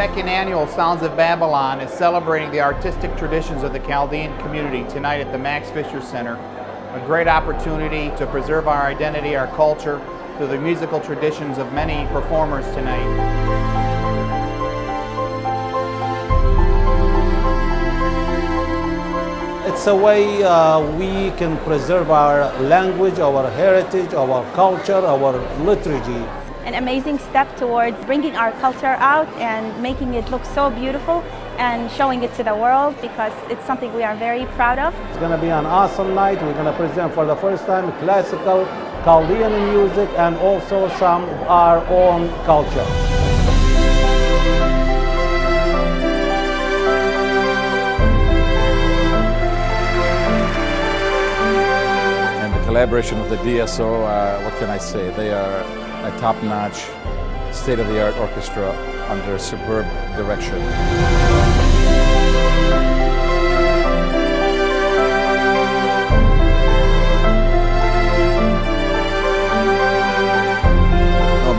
second annual Sounds of Babylon is celebrating the artistic traditions of the Chaldean community tonight at the Max Fisher Center. A great opportunity to preserve our identity, our culture, through the musical traditions of many performers tonight. It's a way we can preserve our language, our heritage, our culture, our liturgy. An amazing step towards bringing our culture out and making it look so beautiful and showing it to the world, because it's something we are very proud of. It's going to be an awesome night. We're going to present for the first time classical Chaldean music and also some of our own culture. Collaboration with the DSO, what can I say? They are a top-notch, state-of-the-art orchestra under superb direction.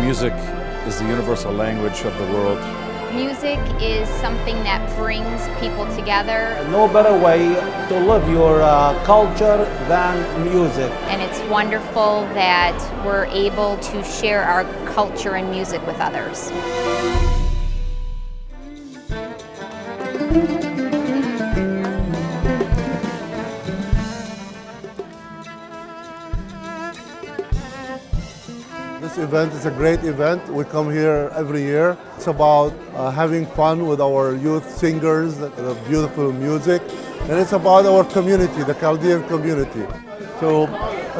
Music is the universal language of the world. Music is something that brings people together. No better way to live your culture than music. And it's wonderful that we're able to share our culture and music with others. This event is a great event. We come here every year. It's about having fun with our youth singers, the beautiful music, and it's about our community, the Chaldean community. To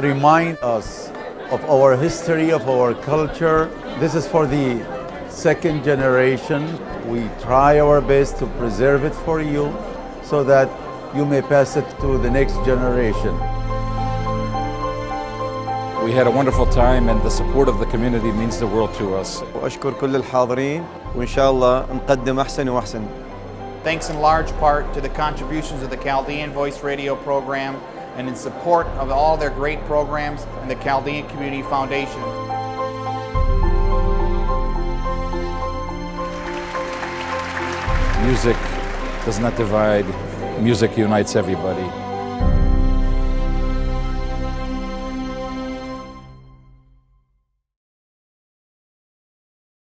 remind us of our history, of our culture. This is for the second generation. We try our best to preserve it for you so that you may pass it to the next generation. We had a wonderful time, and the support of the community means the world to us. وأشكر كل الحاضرين وإن شاء الله نقدم أحسن وأحسن. Thanks in large part to the contributions of the Chaldean Voice Radio program and in support of all their great programs and the Chaldean Community Foundation. Music does not divide. Music unites everybody.